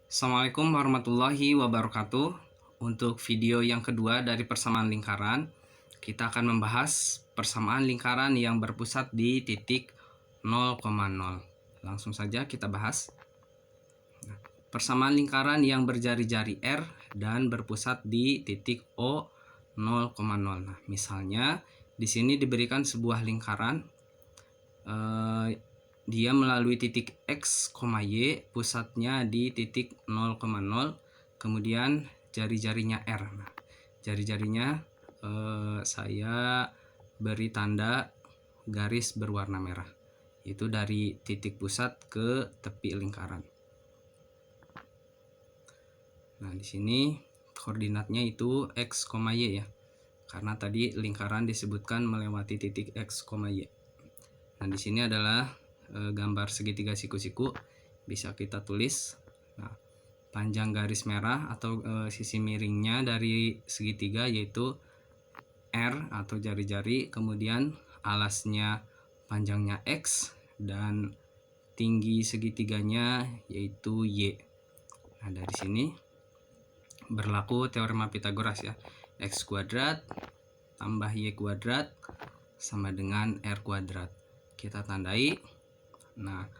Assalamualaikum warahmatullahi wabarakatuh. Untuk video yang kedua dari persamaan lingkaran, kita akan membahas persamaan lingkaran yang berpusat di titik 0,0. Langsung saja kita bahas. Persamaan lingkaran yang berjari-jari R dan berpusat di titik O 0,0. Nah, misalnya di sini diberikan sebuah lingkaran. Dia melalui titik X, Y, pusatnya di titik 0,0, kemudian jari-jarinya R. Nah, jari-jarinya saya beri tanda garis berwarna merah. Itu dari titik pusat ke tepi lingkaran. Nah, di sini koordinatnya itu X, Y ya. Karena tadi lingkaran disebutkan melewati titik X, Y. Nah, di sini adalah gambar segitiga siku-siku, bisa kita tulis. Nah, panjang garis merah atau sisi miringnya dari segitiga yaitu R atau jari-jari, kemudian alasnya panjangnya X dan tinggi segitiganya yaitu Y. Nah, dari sini berlaku teorema Pitagoras ya. X kuadrat tambah Y kuadrat sama dengan R kuadrat. Kita tandai. Nah,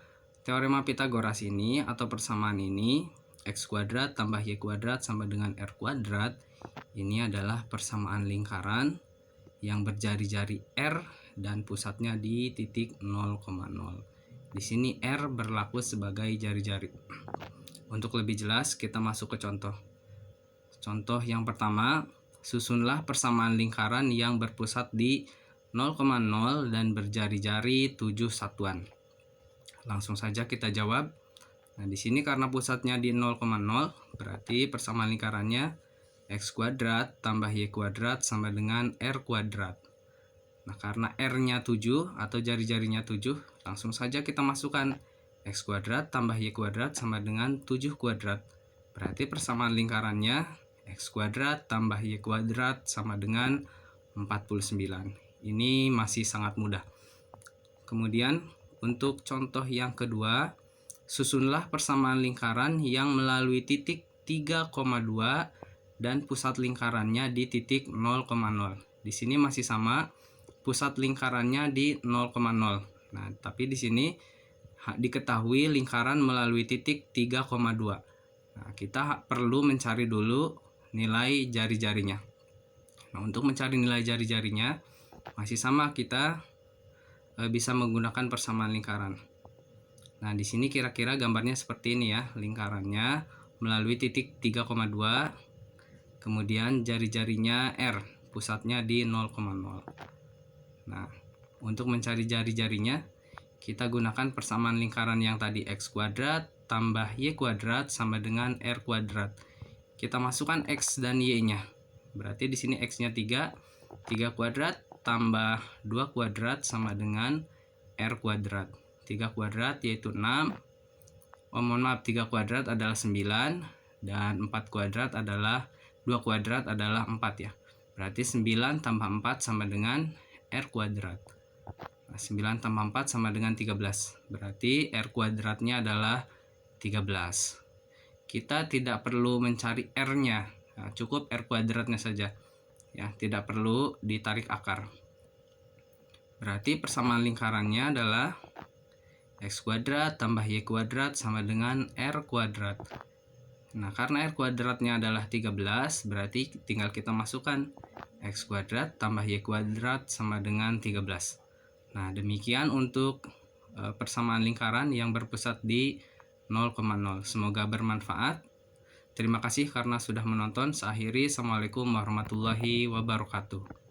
teorema Pitagoras ini atau persamaan ini, X kuadrat tambah Y kuadrat sama dengan R kuadrat, ini adalah persamaan lingkaran yang berjari-jari R dan pusatnya di titik 0,0. Di sini R berlaku sebagai jari-jari. Untuk lebih jelas, kita masuk ke contoh. Contoh yang pertama, susunlah persamaan lingkaran yang berpusat di 0,0 dan berjari-jari 7 satuan. Langsung saja kita jawab. Nah, di sini karena pusatnya di 0,0, berarti persamaan lingkarannya X kuadrat tambah Y kuadrat sama dengan R kuadrat. Nah, karena R-nya 7 atau jari-jarinya 7, langsung saja kita masukkan X kuadrat tambah Y kuadrat sama dengan 7 kuadrat. Berarti persamaan lingkarannya X kuadrat tambah Y kuadrat sama dengan 49. Ini masih sangat mudah. Kemudian untuk contoh yang kedua, susunlah persamaan lingkaran yang melalui titik 3,2 dan pusat lingkarannya di titik 0,0. Di sini masih sama, pusat lingkarannya di 0,0. Nah, tapi di sini diketahui lingkaran melalui titik 3,2. Nah, kita perlu mencari dulu nilai jari-jarinya. Nah, untuk mencari nilai jari-jarinya masih sama, kita bisa menggunakan persamaan lingkaran. Nah, di sini kira-kira gambarnya seperti ini ya, lingkarannya melalui titik 3,2, kemudian jari-jarinya R, pusatnya di 0,0. Nah, untuk mencari jari-jarinya, kita gunakan persamaan lingkaran yang tadi X kuadrat tambah Y kuadrat sama dengan R kuadrat. Kita masukkan X dan Y-nya. Berarti di sini X-nya 3 kuadrat tambah 2 kuadrat sama dengan R kuadrat. 3 kuadrat yaitu 6. 3 kuadrat adalah 9 dan 4 kuadrat adalah 2 kuadrat adalah 4 ya. Berarti 9 tambah 4 sama dengan R kuadrat. Nah, 9 tambah 4 sama dengan 13. Berarti R kuadratnya adalah 13. Kita tidak perlu mencari R-nya. Nah, cukup R kuadratnya saja. Ya, tidak perlu ditarik akar. Berarti persamaan lingkarannya adalah X kuadrat tambah Y kuadrat sama dengan R kuadrat. Nah, karena R kuadratnya adalah 13, berarti tinggal kita masukkan X kuadrat tambah Y kuadrat sama dengan 13. Nah, demikian untuk persamaan lingkaran yang berpusat di 0,0. Semoga bermanfaat. Terima kasih karena sudah menonton. Saya akhiri. Assalamualaikum warahmatullahi wabarakatuh.